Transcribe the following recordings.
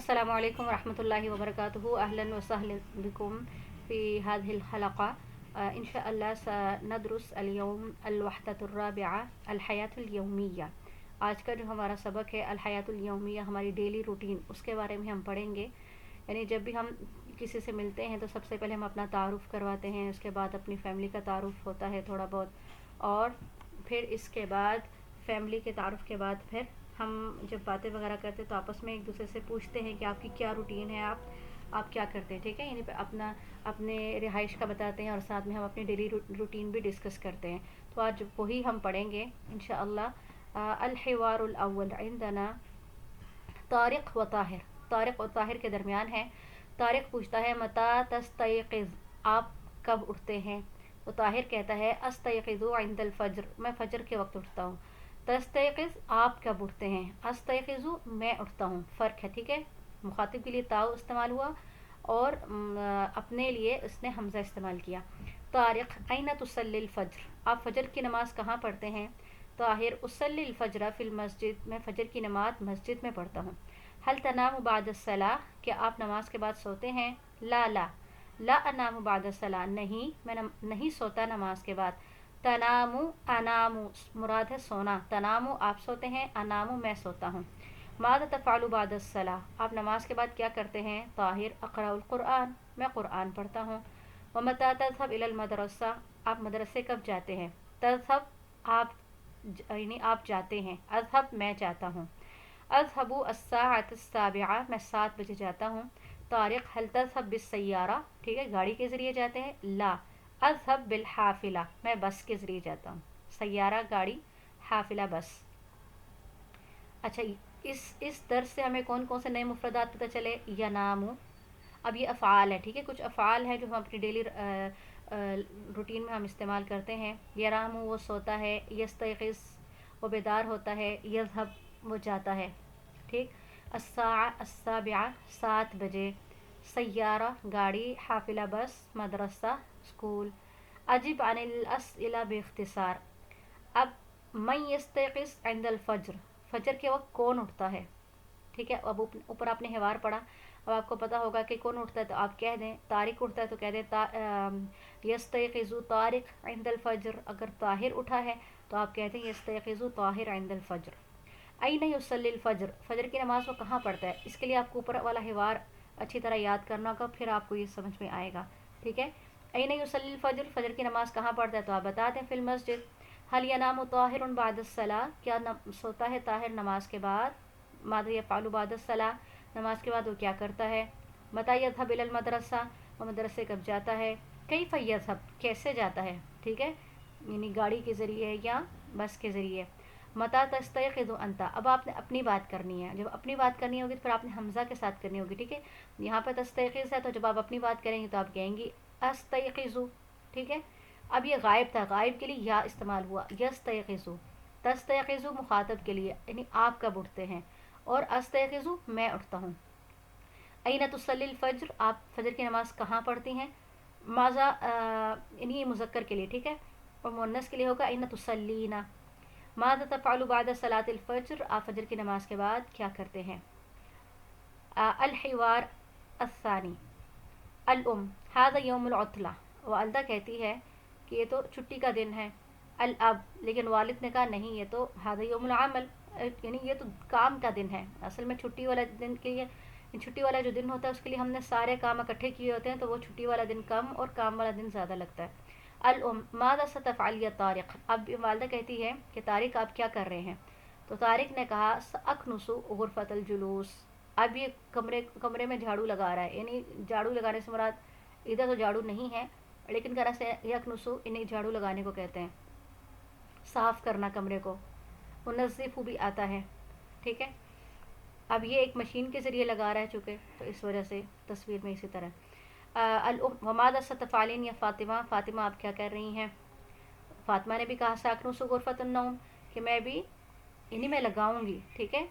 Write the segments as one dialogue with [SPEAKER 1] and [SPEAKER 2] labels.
[SPEAKER 1] अस्सलामु अलैकुम वरहमतुल्लाहि वबरकातुहू अहलन व सहलन बिकुम फ़ी हाज़िहिल हलक़ा। इंशाअल्लाह सनदरुस अल-यौम अल-वहदतुर राबिआ अल-हयातुल यौमिया। आज का जो हमारा सबक है अल-हयातुल यौमिया, हमारी डेली रूटीन, उसके बारे में हम पढ़ेंगे। यानी जब भी हम किसी से मिलते हैं तो सबसे पहले हम अपना तारुफ़ करवाते हैं, उसके बाद अपनी फ़ैमिली का तारुफ़ होता है थोड़ा बहुत, और फिर इसके बाद फ़ैमिली के तारुफ़ के बाद फिर हम जब बातें वगैरह करते हैं तो आपस में एक दूसरे से पूछते हैं कि आपकी क्या रूटीन है, आप क्या करते हैं, ठीक है। यानी अपना अपने रिहाइश का बताते हैं और साथ में हम अपनी डेली रूटीन भी डिस्कस करते हैं। तो आज वही हम पढ़ेंगे इंशाअल्लाह। अल-हिवारुल अव्वल इंदना तारिक व ताहिर। तारिक और ताहिर के दरमियान है। तारिक पूछता है मता तस्तयक़िज़, आप कब उठते हैं। तो ताहिर कहता है अस्तयक़िज़ु इंदल फ़ज्र, मैं फ़ज्र के वक्त उठता हूँ। तस्तयक़िज़, आप कब उठते हैं। अस्तयक़िज़ु, मैं उठता हूँ। फ़र्क है, ठीक है। मुखातिब के लिए ताउ इस्तेमाल हुआ और अपने लिए उसने हमज़ा इस्तेमाल किया। तारिक ऐन तुसल्लिल फ़ज्र, आप फ़ज्र की नमाज़ कहाँ पढ़ते हैं। ताहिर उसल्लिल फ़ज्र फ़िल मस्जिद, मैं फ़ज्र की नमाज़ मस्जिद में पढ़ता हूँ। हल तनामु बादस्सलाह, क्या आप नमाज के बाद सोते हैं। ला ला ला अनामु बादस्सलाह, नहीं, मैं नहीं सोता नमाज के बाद। तनामु अनामु, मुराद है सोना। तनामु, आप सोते हैं। अनामु, मैं सोता हूँ। मादा तफ़अलु बादस्सलाह, आप नमाज के बाद क्या करते हैं। ताहिर अक़रउल क़ुरआन, मैं क़ुरआन पढ़ता हूँ। व मता तज़हब इलल मदरसा, आप मदरसे कब जाते हैं। तज़हब, आप, यानी आप जाते हैं। अज़हब, मैं जाता हूँ। अज़हबु अस्साअत अस्साबिआ, मैं 7 बजे जाता हूँ। तारिक हल तज़हब बिस्सय्यारा, ठीक है, गाड़ी के ज़रिए जाते हैं। ला अज़हब बिल हाफ़िला, मैं बस के ज़रिए जाता हूँ। सय्यारा गाड़ी, हाफ़िला बस। अच्छा, इस दर्स से हमें कौन कौन से नए मुफ़रदात पता चले। यनामु, अब ये अफ़आल है, ठीक है, कुछ अफ़आल हैं जो हम अपनी डेली रूटीन में हम इस्तेमाल करते हैं। यनामु, वो सोता है। यस्तयक़िज़, वो बेदार होता है। यज़हब, वो जाता है, ठीक। अस्साअ अस्साबिआ, 7 बजे। सय्यारा गाड़ी, हाफ़िला बस, मदरसा स्कूल। अजिब अनिल अस्इला बिख्तिसार, अब मन यस्तयक़िज़ इंदल फ़ज्र, फ़ज्र के वक्त कौन उठता है, ठीक है। अब ऊपर आपने हिवार पढ़ा, अब आपको पता होगा कि कौन उठता है, तो आप कह दें तारिक उठता है तो कह दें यस्तयक़िज़ु तारिक इंदल फ़ज्र। अगर ताहिर उठा है तो आप कहते हैं यस्तयक़िज़ु ताहिर इंदल फ़ज्र। ऐन युसल्लिल फ़ज्र, फ़ज्र की नमाज़ को कहाँ पढ़ता है। इसके लिए आपको ऊपर वाला हिवार अच्छी तरह याद करना होगा, फिर आपको ये समझ में आएगा, ठीक है। ऐन युसल्लिल फ़ज्र, फ़ज्र की नमाज़ कहाँ पढ़ता है, तो आप बता दें फ़िल मस्जिद। हल यनामु ताहिरुन बादस्सलाह, क्या सोता है ताहिर नमाज के बाद। मादा यफ़अलु बादस्सलाह, नमाज के बाद वो क्या करता है। मता यज़हब इलल मदरसा, वो मदरसे कब जाता है। कैफ़ यज़हब, कैसे जाता है, ठीक है, यानी गाड़ी के ज़रिए या बस के ज़रिए। मता तस्तयक़िज़ु अंता, अब आपने अपनी बात करनी है। जब अपनी बात करनी होगी तो फिर आपने हमज़ा के साथ करनी होगी, ठीक है। यहाँ पर तस्तयक़िज़ है तो जब आप अपनी बात करेंगे तो आप कहेंगी अस्तयक़िज़ु, ठीक है। अब ये गायब था, गायब के लिए या इस्तेमाल हुआ। यस्तयक़िज़ु, तस्तयक़िज़ु मुखातब के लिए, यानी आप कब उठते हैं, और अस्तयक़िज़ु, मैं उठता हूँ। ऐन तुसल्लिल फ़ज्र, आप फ़ज्र की नमाज़ कहाँ पढ़ती हैं। माज़ा, यानी मुज़क्कर के लिए, ठीक है, और मुअन्नस के लिए होगा ऐन तुसल्लीना। माज़ा तफ़अलु बादा सलातिल फ़ज्र, आप फ़ज्र की नमाज के बाद क्या करते हैं। अल-हिवार अस्सानी, अल-उम हाज़ा यौमुल उतला, वालिदा कहती है कि ये तो छुट्टी का दिन है। अल-अब, लेकिन वालिद ने कहा नहीं, ये तो हाज़ा यौमुल अमल, यानी ये तो काम का दिन है। असल में छुट्टी वाला दिन के लिए, छुट्टी वाला जो दिन होता है उसके लिए हमने सारे काम इकट्ठे किए होते हैं, तो वो छुट्टी वाला दिन कम और काम वाला दिन ज़्यादा लगता है। अल-उम माज़ा सतफ़अल या तारिक, अब वालिदा कहती है कि तारिक आप क्या कर रहे हैं। तो तारिक ने कहा सअकनुसु गुरफ़तल जुलूस, अब ये कमरे में झाड़ू लगा रहा है, यानी झाड़ू लगाने से मुराद इधर तो झाड़ू नहीं है, लेकिन करा से यकनुसु, इन्हें झाड़ू लगाने को कहते हैं, साफ़ करना कमरे को। मुनज़्ज़िफ़ु भी आता है, ठीक है। अब ये एक मशीन के ज़रिए लगा रहा है चूँकि, तो इस वजह से तस्वीर में इसी तरह। वमादा सतफ़ालिन या फ़ातिमा, फ़ातिमा आप क्या कर रही हैं। फ़ातिमा ने भी कहा साकनुसु गुरफ़तुन नौम, कि मैं भी इन्हीं में लगाऊंगी, ठीक है।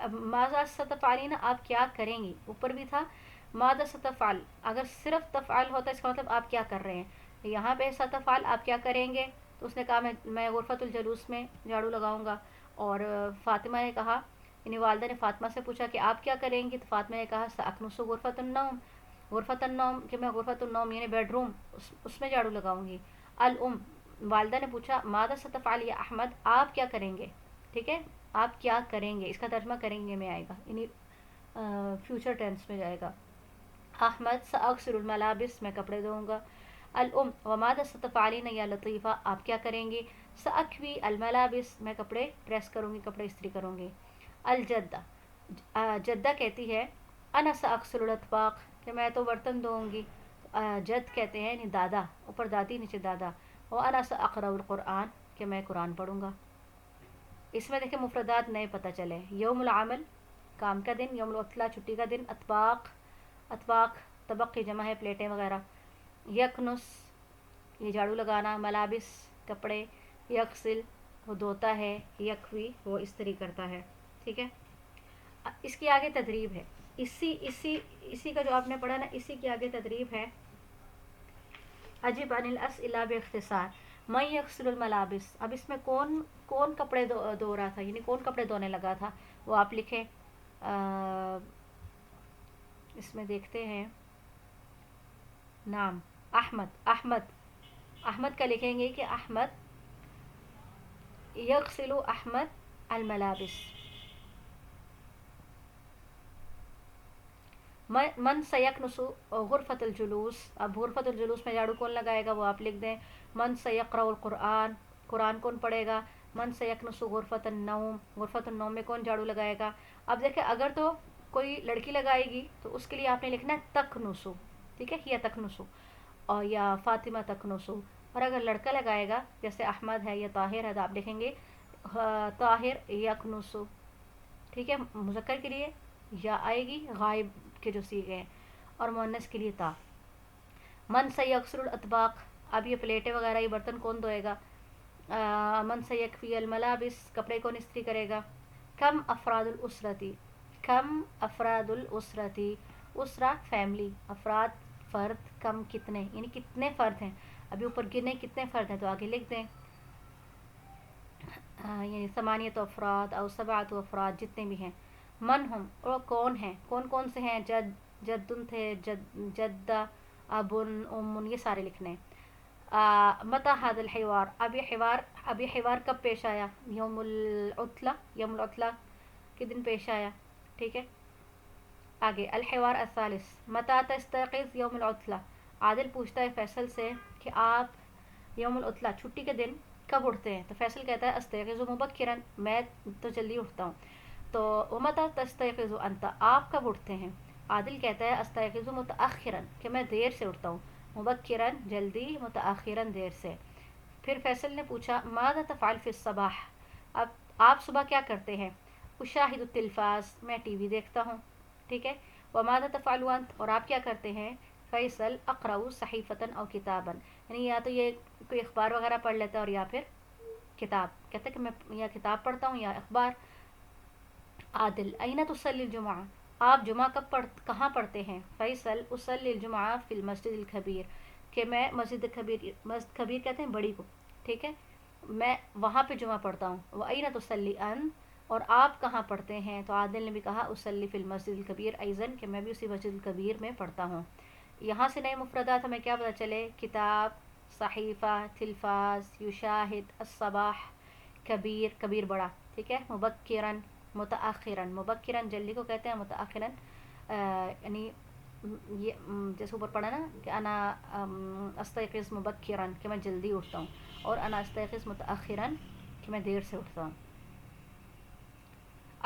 [SPEAKER 1] अब माज़ा सतफ़ालिन, आप क्या करेंगी, ऊपर भी था माज़ा सतफ़ाल, अगर सिर्फ तफ़ाल होता इसका मतलब आप क्या कर रहे हैं। तो यहाँ पे सतफ़ाल, आप क्या करेंगे, तो उसने कहा मैं गुरफ़तुल जुलूस में झाड़ू लगाऊंगा। और फ़ातिमा ने कहा یعنی والدہ نے فاطمہ سے پوچھا کہ آپ کیا کریں گی، تو فاطمہ نے کہا سأکنس غرفۃ النوم، غرفۃ النوم کہ میں غرفۃ النوم یعنی بیڈ روم اس میں جھاڑو لگاؤں گی۔ الام، والدہ نے پوچھا ماذا ستفعل یا احمد، آپ کیا کریں گے، ٹھیک ہے، آپ کیا کریں گے، اس کا ترجمہ کریں گے میں آئے گا، یعنی فیوچر ٹینس میں جائے گا۔ احمد سأغسل الملابس، میں کپڑے دھوؤں گا۔ الام وماذا ستفعلین یا لطیفہ، آپ کیا کریں گی۔ سأکوی الملابس، میں کپڑے پریس کروں گی، کپڑے استری کروں گی۔ الجدہ، جدہ کہتی ہے انا سأغسل الاطباق، کہ میں تو برتن دھوؤں گی۔ جد کہتے ہیں یعنی دادا، اوپر دادی نیچے دادا۔ وانا سأقرأ القرآن، کہ میں قرآن پڑھوں گا۔ اس میں دیکھیں مفردات نئے پتہ چلے، یوم العمل کام کا دن، یوم العطلہ چھٹی کا دن، اطباق، اطباق طبق کی جمع ہے پلیٹیں وغیرہ، یکنس یہ جھاڑو لگانا، ملابس کپڑے، یغسل وہ دھوتا ہے، یکوی وہ استری کرتا ہے، ٹھیک ہے۔ اس کی آگے تدریب ہے، اسی کا جو آپ نے پڑھا نا، اسی کی آگے تدریب ہے۔ اجب عن الاسئلہ باختصار، من یغسل الملابس، اب اس میں کون کپڑے دھو رہا تھا، یعنی کون کپڑے دھونے لگا تھا، وہ آپ لکھیں۔ اس میں دیکھتے ہیں نام احمد کا لکھیں گے کہ احمد یغسل احمد الملابس۔ من سیکنس غرفۃ الجلوس، اب غرفۃ الجلوس میں جھاڑو کون لگائے گا وہ آپ لکھ دیں۔ من سیقرأ القرآن، قرآن کون پڑھے گا۔ من سیکنس غرفۃ النوم، غرفۃ النوم میں کون جھاڑو لگائے گا۔ اب دیکھیں اگر تو کوئی لڑکی لگائے گی تو اس کے لیے آپ نے لکھنا ہے تکنسو، ٹھیک ہے، یا تکنسو اور یا فاطمہ تکنسو۔ اور اگر لڑکا لگائے گا جیسے احمد ہے یا طاہر ہے تو آپ لکھیں گے طاہر یکنسو، ٹھیک ہے، مذکر کے لیے یا آئے گی، غائب کے جو صیغے ہیں، اور مؤنث کے لیے تا۔ من سیغسل الاطباق، اب یہ پلیٹیں وغیرہ یہ برتن کون دھوئے گا۔ من سیکفی الملابس، کپڑے کون استری کرے گا۔ کم افراد الاسرتی، کم افراد الاسرتی، اسرہ فیملی، افراد فرد، کم کتنے، یعنی کتنے فرد ہیں، ابھی اوپر گنے کتنے فرد ہیں تو آگے لکھ دیں، یعنی ثمانیت افراد او سبعۃ افراد جتنے بھی ہیں۔ من ہم، اور کون ہیں، کون سے ہیں، جدن تھے، جدہ، ابن، امن، یہ سارے لکھنے۔ متى هذا الحوار، اب یہ حوار کب پیش آیا، یوم العطلہ کے دن پیش آیا، ٹھیک ہے۔ آگے الحوار الثالث، متى تستيقظ یوم العطلہ، عادل پوچھتا ہے فیصل سے کہ آپ یوم العطلہ چھٹی کے دن کب اٹھتے ہیں، تو فیصل کہتا ہے استيقظ مبكرا، میں تو جلدی اٹھتا ہوں۔ تو ومتى تستيقظ انت، آپ کب اٹھتے ہیں، عادل کہتا ہے استيقظ متأخرا، کہ میں دیر سے اٹھتا ہوں، مبکرا جلدی، متأخرا دیر سے۔ پھر فیصل نے پوچھا ماذا تفعل فی الصباح، اب آپ صبح کیا کرتے ہیں۔ اشاہد التلفاز، میں ٹی وی دیکھتا ہوں، ٹھیک ہے۔ وماذا تفعل انت، اور آپ کیا کرتے ہیں۔ فیصل اقرأ صحیفۃ او کتابا، یعنی یا تو یہ کوئی اخبار وغیرہ پڑھ لیتا ہے اور یا پھر کتاب، کہتا ہے کہ میں یا کتاب پڑھتا ہوں یا اخبار۔ عادل این تصلی الجمعہ، آپ جمعہ کہاں پڑھتے ہیں۔ فیصل اصلی الجمعہ فی المسجد الکبیر، کہ میں مسجد کبیر کہتے ہیں بڑی کو، ٹھیک ہے، میں وہاں پہ جمعہ پڑھتا ہوں۔ وَأَيْنَ تُصَلِّي أَنْتَ، اور آپ کہاں پڑھتے ہیں، تو عادل نے بھی کہا اصلی فی المسجد الکبیر ایضاً، کہ میں بھی اسی مسجد الکبیر میں پڑھتا ہوں۔ یہاں سے نئے مفردات ہمیں کیا پتہ چلے، کتاب، صحیفہ، تلفاز، یشاہد، الصباح، کبیر، کبیر بڑا، ٹھیک ہے، مبکراً، متأخراً، مبکراً جلدی کو کہتے ہیں، متأخراً یعنی یہ جیسے اوپر پڑھا نا کہ انا استيقظ مبکراً، کہ میں جلدی اٹھتا ہوں، اور انا استيقظ متأخراً، کہ میں دیر سے اٹھتا ہوں۔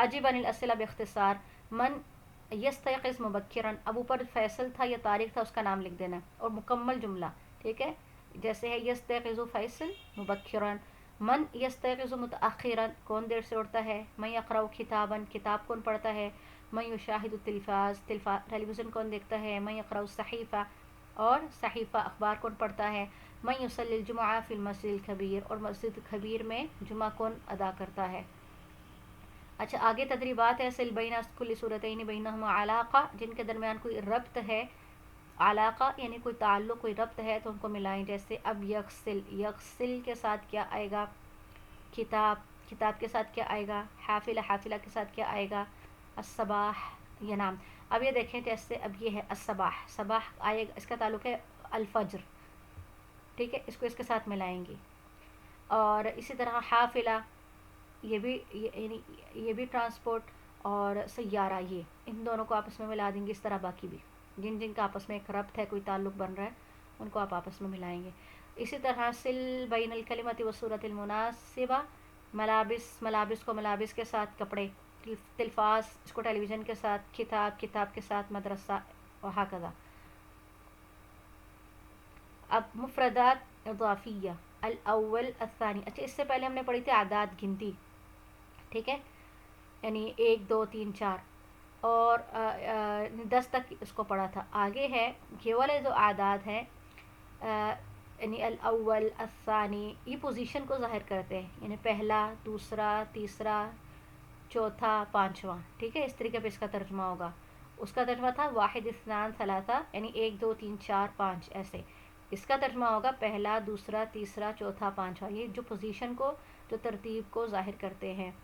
[SPEAKER 1] اجب عن الاسئلہ باختصار، من یستيقظ مبکراً، اب اوپر فیصل تھا یا طارق تھا اس کا نام لکھ دینا اور مکمل جملہ، ٹھیک ہے، جیسے ہے یستيقظ فیصل مبکراً، من یستيقظ متأخراً، کون دیر سے اٹھتا ہے، من یقرأ کتابا، کتاب کون پڑھتا ہے، من یشاہد التلفاز، ٹیلی ویژن کون دیکھتا ہے، من یقرأ الصحیفہ، اور صحیفہ اخبار کون پڑھتا ہے، من یصلی الجمعہ فی المسجد الکبیر، اور مسجد کبیر میں جمعہ کون ادا کرتا ہے۔ اچھا آگے تدریبات ہے، سل بین کل صورتین بینہما علاقہ، جن کے درمیان کوئی ربط ہے، علاقہ یعنی کوئی تعلق، کوئی ربط ہے تو ان کو ملائیں، جیسے اب یغسل، یغسل کے ساتھ کیا آئے گا، کتاب किताब के साथ क्या आएगा, हाफिला हाफिला के साथ क्या आएगा, अस्सबाह ये नाम। अब ये देखें जैसे अब ये है अस्सबाह, सबाह आएगा, इसका ताल्लुक़ है अल-फज्र, ठीक है, इसको इसके साथ मिलाएंगे। और इसी तरह हाफिला ये भी ये भी ट्रांसपोर्ट, और सैयारा ये, इन दोनों को आपस में मिला देंगे। इस तरह बाकी भी जिन जिन का आपस में एक रब्त है, कोई ताल्लुक़ बन रहा है, उनको आप आपस में मिलाएंगे। इसी तरह सिल बैनल कलिमति व सूरतिल मुनासिबा, मलाबिस, मलाबिस को मलाबिस के साथ कपड़े, तिल्फाज इसको टेलीविज़न के साथ, किताब किताब के साथ मदरसा, वहाकज़ा। अब मुफ़रदात इज़ाफ़िया, अल अव्वल अस्सानी। अच्छा, इससे पहले हमने पढ़ी थी आदाद गिनती, ठीक है, यानी 1 2 3 4 और 10 तक इसको पढ़ा था। आगे है ये वाले जो आदाद हैं, यानी अल अव्वल अस्सानी, ये पोजीशन को ज़ाहिर करते हैं, यानी पहला, दूसरा, तीसरा, चौथा, पांचवा, ठीक है, इस तरीके पे इसका तर्जुमा होगा। उसका तर्जुमा था वाहिद इस्नान सलासा, यानी 1 2 3 4 5 ऐसे। इसका तर्जुमा होगा पहला, दूसरा, तीसरा, चौथा, पांचवा, ये जो पोजीशन को, जो तरतीब को ज़ाहिर करते हैं।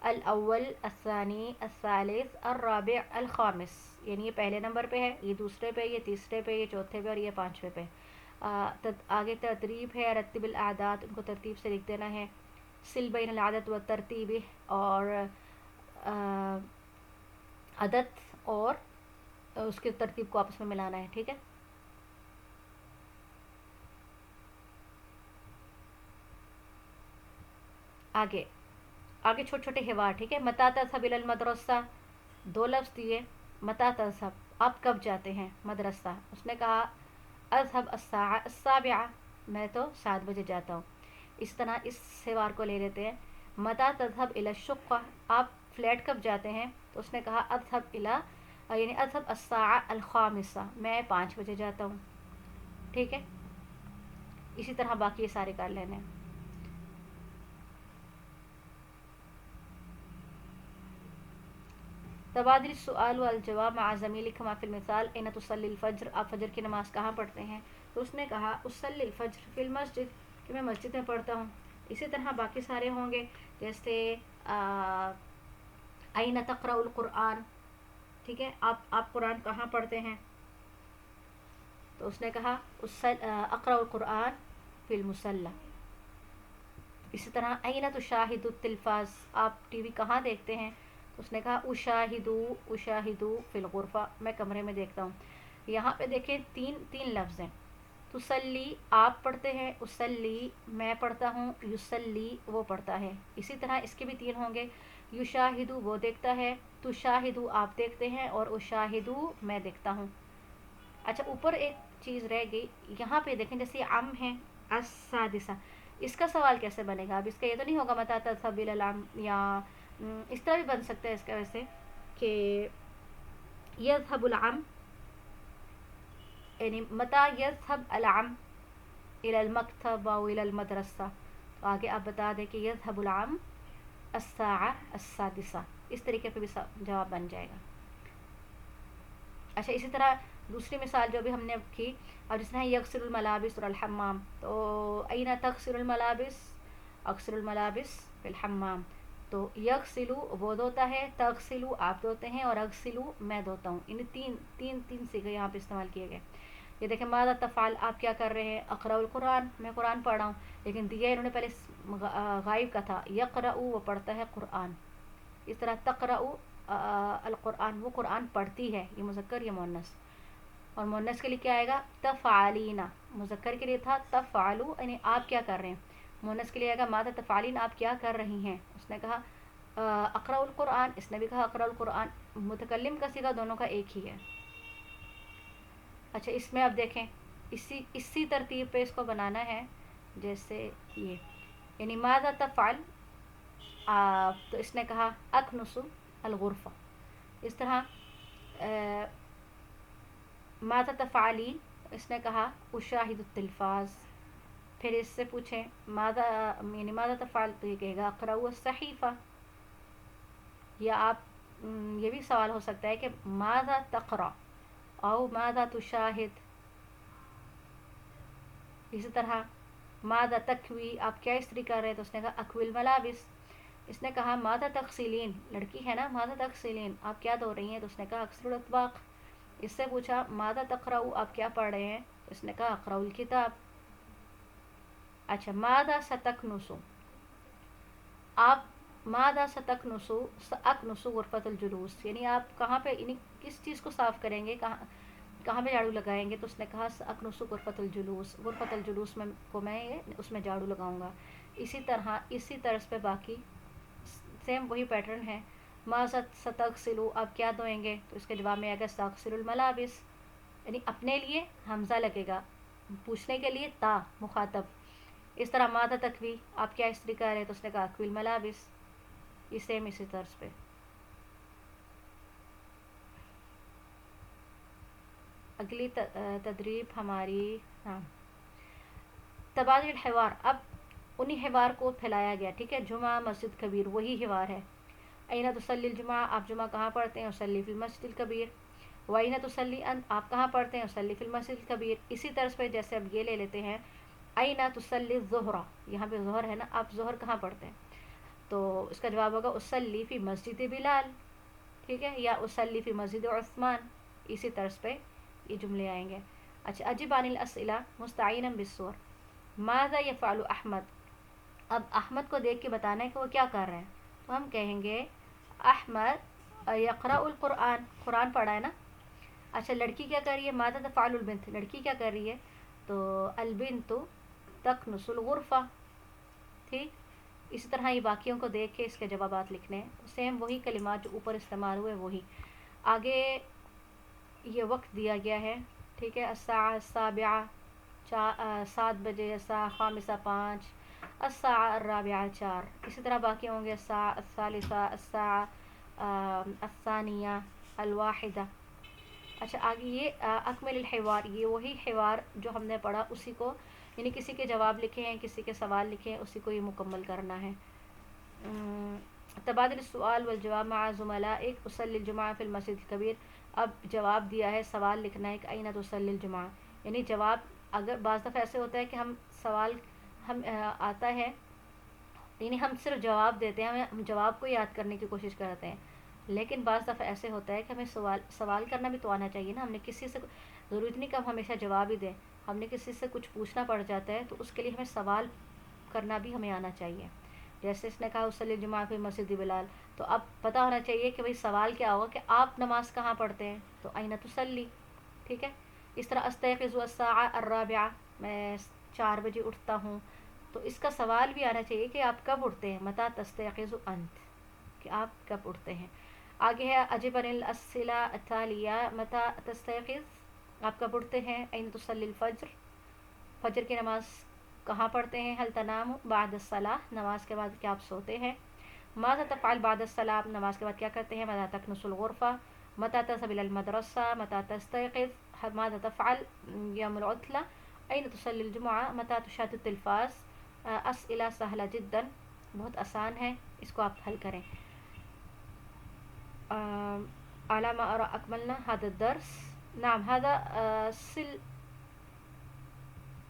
[SPEAKER 1] अल अव्वल, अस्सानी, अस्सालिस, अर्राबि, अल खामिस, यानी ये पहले नंबर पे है, ये दूसरे पे, ये तीसरे पे, ये चौथे पे और ये पांचवे पे। आगे तरतीब है, रत्तिबिल आदात, उनको तरतीब से लिख देना है। सिल बैन अल आदत व तरतीब, और आदत और उसके तरतीब को आपस में मिलाना है, ठीक है। आगे आगे छोटे छोटे हिवार, ठीक है। मता तज़हब इलल मदरसा, 2 लफ्ज़ दिए, मता तज़हब, आप कब जाते हैं मदरसा। उसने कहा अज़हब अस्साअ अस्साबिआ, मैं तो 7 बजे जाता हूँ। इस तरह इस हिवार को ले लेते हैं। मता तज़हब इलश शुक़्क़ा, आप फ्लैट कब जाते हैं, तो उसने कहा अज़हब इला, यानी अज़हब अस्साअ अल ख़ामिसा, मैं 5 बजे जाता हूँ, ठीक है। इसी तरह बाकी ये सारे कर लेने हैं। तबादिल सुआल वल जवाब मा ज़मीलिक मा फिल मिसाल ऐन तुसल्लिल फ़ज्र, आप फ़जर की नमाज़ कहाँ पढ़ते हैं, तो उसने कहा उसल्लिल फ़ज्र फिल मस्जिद, कि मैं मस्जिद में पढ़ता हूँ। इसी तरह बाकी सारे होंगे, जैसे ऐन तक़रउल क़ुरआन, ठीक है, आप कुरान कहाँ पढ़ते हैं, तो उसने कहा अक़रउल क़ुरआन फिल मुसल्ला। इसी तरह ऐन तुशाहिदुत तिलफ़ाज़, आप टीवी कहाँ देखते हैं, तो उसने कहा उशाहिदू फिल गुरफ़ा, मैं कमरे में देखता हूँ। यहाँ पे देखें तीन लफ्ज़ हैं। तुसल्ली आप पढ़ते हैं, उसल्ली मैं पढ़ता हूँ, युसल्ली वो पढ़ता है। इसी तरह इसके भी 3 होंगे। युशाहिदू वो देखता है, तुशाहिदू आप देखते हैं, और उशाहिदू मैं देखता हूँ। अच्छा, ऊपर एक चीज़ रह गई, यहाँ पे देखें जैसे आम है अस्सादिसा, इसका सवाल कैसे बनेगा। अब इसका ये तो नहीं होगा मता तज़हबुल अम, या इस तरह भी बन सकता है इसका वैसे कि यज़हबुल अम, यानी मता यज़हब अल अम इलल मक्तब व इलल मदरसा, तो आगे आप बता दें कि यज़हबुल अम अस्साअ अस्सादिसा, इस तरीके पे भी जवाब बन जाएगा। अच्छा, इसी तरह दूसरी मिसाल जो भी हमने की, अब जिसमें है यग़सिलुल मलाबिस और अल हम्माम, तो ऐन तग़सिलुल मलाबिस, अग़सिलुल मलाबिस फिल हम्माम, तो यग़सिलु वो धोता है, तग़सिलु आप धोते हैं, और अग़सिलु मैं धोता हूँ। इन तीन सीखे यहाँ पे इस्तेमाल किए गए। ये देखें माज़ा तफ़अल, आप क्या कर रहे हैं, अक़रउल क़ुरआन, मैं कुरान पढ़ रहा हूँ, लेकिन दिया इन्होंने पहले गायब का था, यक़रउ वो पढ़ता है कुरान। इस तरह तक़रउ अल क़ुरआन, वो कुरान पढ़ती है, ये मुज़क्कर ये मुअन्नस। और मुअन्नस के लिए क्या आएगा, तफ़अलीना, मुज़क्कर के लिए था तफ़अलू, यानी आप क्या कर रहे हैं। मुअन्नस के लिए आएगा माज़ा तफ़अलीन, आप क्या कर रही हैं। उसने कहा अक़रउल क़ुरआन, इसने भी कहा अक़रउल क़ुरआन, मुतकल्लिम का सीगा दोनों का एक ही है। अच्छा, इसमें अब देखें इसी तरतीब पे इसको बनाना है, जैसे ये, यानी माज़ा तफ़अल, तो इसने कहा अकनुसु अल गुरफ़ा। इस तरह माज़ा तफ़अलीन, इसने कहा उशाहिदुत तिलफ़ाज़। फिर इससे पूछें माज़ा, यानी माज़ा तफ़अल, तो ये कहेगा अक़रउ अस्सहीफ़ा। या आप ये भी सवाल हो सकता है कि माज़ा तक़रा औ माज़ा तुशाहिद। इसी तरह माज़ा तकवी, आप क्या इस्त्री कर रहे हैं, तो उसने कहा अक्विल मलाबिस। اس نے کہا ماذا تغسلین، لڑکی ہے نا، ماذا تغسلین آپ کیا دھو رہی ہیں؟ تو اس نے کہا اکسر الاطباق۔ اس سے پوچھا ماذا تقرأ آپ کیا پڑھ رہے ہیں؟ تو اس نے کہا اقرأ الکتاب۔ اچھا ماذا ستکنسو، آپ ماذا ستکنسو، اکنسو غرفۃ الجلوس، یعنی آپ کہاں پہ، یعنی کس چیز کو صاف کریں گے، کہاں پہ جھاڑو لگائیں گے؟ تو اس نے کہا اکنسو غرفۃ الجلوس، غرفۃ الجلوس میں اس میں جھاڑو لگاؤں گا۔ اسی طرح اسی طرز پہ باقی سیم وہی پیٹرن ہے۔ ماذا ستغسلو آپ کیا دھوئیں گے؟ تو اس کے جواب میں آئے گا ساغسل الملابس، یعنی اپنے لیے حمزہ لگے گا، پوچھنے کے لیے تا مخاطب۔ اس طرح ماذا تکوی آپ کیا استری کر رہے ہیں؟ تو اس نے کہا اکوی الملابس، یہ سیم اسی طرز پہ۔ اگلی تدریب ہماری، ہاں تبادل الحوار، اب انہی حوار کو پھیلایا گیا، ٹھیک ہے۔ جمعہ مسجد کبیر وہی حوار ہے۔ اینہ تصلی الجمعہ آپ جمعہ کہاں پڑھتے ہیں؟ اصلی فی المسجد الکبیر۔ وَأَيْنَ تصلی انت آپ کہاں پڑھتے ہیں؟ اصلی فی المسجد الکبیر۔ اسی طرز پہ جیسے اب یہ لے لیتے ہیں اینہ تصلی الظہر، یہاں پہ ظہر ہے نا، آپ ظہر کہاں پڑھتے ہیں؟ تو اس کا جواب ہوگا اصلی فی مسجد بلال، ٹھیک ہے، یا اصلی فی مسجد عثمان، اسی طرز پہ یہ جملے آئیں گے۔ اچھا اجب عن الاسئلہ مستعینا بالصور، ماذا یفعل احمد، اب احمد کو دیکھ کے بتانا ہے کہ وہ کیا کر رہے ہیں، تو ہم کہیں گے احمد یقرأ القرآن، قرآن پڑھا ہے نا۔ اچھا لڑکی کیا کر رہی ہے؟ ماذا تفعل البنت، لڑکی کیا کر رہی ہے؟ تو البنت تکنس الغرفہ، ٹھیک۔ اسی طرح یہ باقیوں کو دیکھ کے اس کے جوابات لکھنے ہیں، سیم وہی کلمات جو اوپر استعمال ہوئے وہی۔ آگے یہ وقت دیا گیا ہے، ٹھیک ہے، الساعة السابعة 7 بجے، الساعة الخامسة 5، الساعة الرابعة 4، اسی طرح باقی ہوں گے الساعة الثالثة، الساعة الثانية، الواحدة۔ اچھا آگے یہ اکمل الحوار، یہ وہی حوار جو ہم نے پڑھا اسی کو، یعنی کسی کے جواب لکھے ہیں، کسی کے سوال لکھے ہیں، اسی کو یہ مکمل کرنا ہے۔ تبادل السؤال والجواب مع زملائک، اصلی الجمعہ فی المسجد الکبیر، اب جواب دیا ہے، سوال لکھنا ہے کہ اینہ تصلی الجمعہ، یعنی جواب، اگر بعض دفعہ ایسے ہوتا ہے کہ ہم سوال ہم آتا ہے، یعنی ہم صرف جواب دیتے ہیں، ہم جواب کو یاد کرنے کی کوشش کرتے ہیں، لیکن بعض دفعہ ایسے ہوتا ہے کہ ہمیں سوال کرنا بھی تو آنا چاہیے نا، ہم نے کسی سے ضرورت نہیں کہ ہم ہمیشہ جواب ہی دیں، ہم نے کسی سے کچھ پوچھنا پڑ جاتا ہے تو اس کے لیے ہمیں سوال کرنا بھی ہمیں آنا چاہیے۔ جیسے اس نے کہا اصلی الجمعہ فی مسجد بلال، تو اب پتہ ہونا چاہیے کہ بھئی سوال کیا ہوگا کہ آپ نماز کہاں پڑھتے ہیں؟ تو اینہ تصلی، ٹھیک ہے۔ اس طرح استیقظ الساعة الرابعة، میں 4 بجے اٹھتا ہوں، تو اس کا سوال بھی آنا چاہیے کہ آپ کب اٹھتے ہیں؟ متی تستيقظ انت، کہ آپ کب اٹھتے ہیں۔ آگے ہے اجب عن الاسئلہ التالیہ، متی تستيقظ آپ کب اٹھتے ہیں؟ اینہ تصلی الفجر، فجر کی نماز کہاں پڑھتے ہیں؟ هل تنام بعد الصلاة، نماز کے بعد کیا آپ سوتے ہیں؟ ماذا تفعل بعد الصلاة، نماز کے بعد کیا کرتے ہیں؟ متی تکنس الغرفہ، متی تذهب الى المدرسة، متی تستيقظ، ماذا تفعل يوم العطلة، اینہ تصلی الجمعہ، متی تشاهد التلفاز۔ اسئلہ سهلة جدا، بہت آسان ہے، اس کو آپ حل کریں۔ على ما أرى أكملنا هذا الدرس، نعم هذا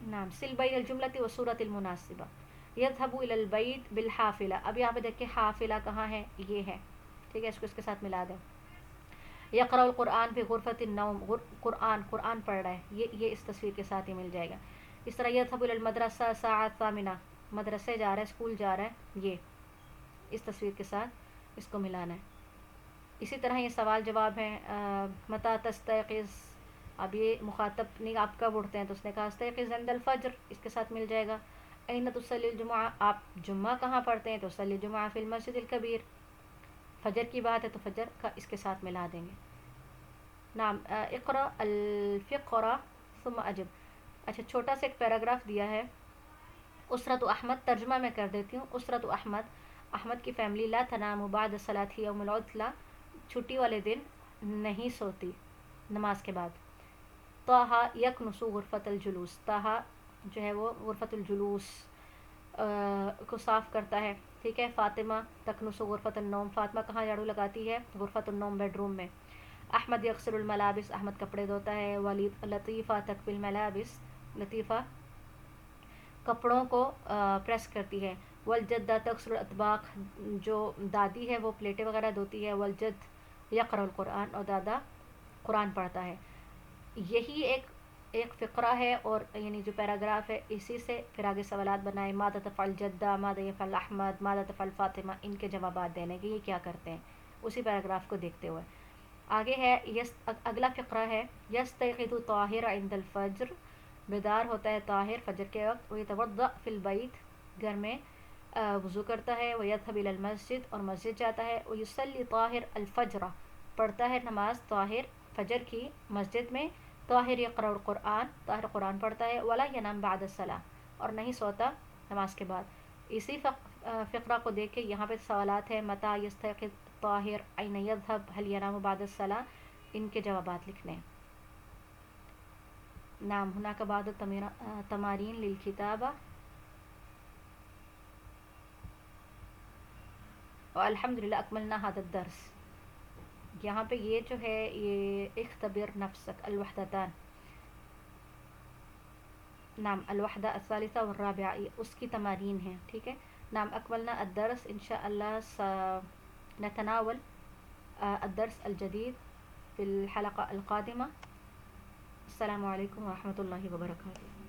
[SPEAKER 1] نعم سل بين الجملة والصورة المناسبة، يذهب إلى البيت بالحافلة، اب یہاں پہ دیکھیں حافلہ کہاں ہے؟ یہ ہے، ٹھیک ہے، اس کو اس کے ساتھ ملا دیں۔ یقرأ القرآن فی غرفۃ النوم، قرآن پڑھ رہا ہے، یہ اس تصویر کے ساتھ ہی مل جائے گا۔ اس طرح یذهب إلى المدرسة الساعة الثامنة، مدرسے جا رہا ہے، اسکول جا رہا ہے، یہ اس تصویر کے ساتھ اس کو ملانا ہے۔ اسی طرح یہ سوال جواب ہیں، متی تستيقظ، اب یہ مخاطب نہیں آپ کب اٹھتے ہیں، تو اس نے کہا استيقظ عند الفجر، اس کے ساتھ مل جائے گا۔ اینہ تصلی الجمعہ آپ جمعہ کہاں پڑھتے ہیں؟ تو تصلی الجمعہ فی المسجد الکبیر، فجر کی بات ہے تو فجر کا اس کے ساتھ ملا دیں گے۔ نعم اقرأ الفقرہ ثم اجب، اچھا چھوٹا سا ایک پیراگراف دیا ہے، اسرۃ احمد، ترجمہ میں کر دیتی ہوں۔ اسرۃ احمد، احمد کی فیملی، لا تنام بعد الصلاة یوم العطلہ، چھٹی والے دن نہیں سوتی نماز کے بعد۔ طٰہٰ یکنس غرفۃ الجلوس، طٰہٰ جو ہے وہ غرفۃ الجلوس کو صاف کرتا ہے، ٹھیک ہے۔ فاطمہ تکنس غرفۃ النوم، فاطمہ کہاں جھاڑو لگاتی ہے؟ غرفۃ النوم، بیڈ روم میں۔ احمد یغسل الملابس، احمد کپڑے دھوتا ہے۔ لطیفہ تکوی الملابس، لطیفہ کپڑوں کو پریس کرتی ہے۔ वलजद्दा तक्सुल अतबाक, जो दादी है वो प्लेटें वगैरह धोती है। वलजद यक़रअल कुरान, और दादा कुरान पढ़ता है। यही एक फ़िक्रा है, और यानी जो पैराग्राफ है इसी से फिर आगे सवालात बनाए। मादा तफ़अल जद्दा, मादा यफ़अल अहमद, मादा तफ़अल फ़ातिमा, इनके जवाबात देने के, ये क्या करते हैं, उसी पैराग्राफ को देखते हुए आगे है। अगला फ़िक्रा है यस्तयक़िज़ु ताहिर इंदल फ़ज्र, बेदार होता है ताहिर फजर के वक्त। व यतवद्दा फ़िल बैत, घर में वज़ू करता है। व यज़हब इलल मस्जिद, और मस्जिद जाता है। व युसल्ली ताहिर अल फ़ज्र, पढ़ता है नमाज ताहिर फजर की मस्जिद में। ताहिर यक़रअल कुरान, ताहिर कुरान पढ़ता है। वला यनाम बअद सलाह, और नहीं सोता नमाज के बाद। इसी फ़िक्रा को देख के यहाँ पे सवालात है। मता यस्तयक़िज़ ताहिर, ऐन यज़हब, हल यनामु बअद सलाह, इनके जवाबात लिखने। नाम हुनाका बाद तमारीन लिल किताबा। और अल्हम्दुलिल्लाह अकमलना हादा दर्स। यहाँ पे ये जो है ये इख्तबिर नफ्सक अल-वहदतान, नाम अल-वहदा अस-सालिसा व-र-राबिआ, उसकी तमारीन है। ठीक है। नाम अकमलना अद-दर्स, इंशाअल्लाह नतनावल अद-दर्स अल-जदीद फिल हलक़ा अल-क़ादिमा। अस्सलामु अलैकुम व रहमतुल्लाहि व बरकातुहू।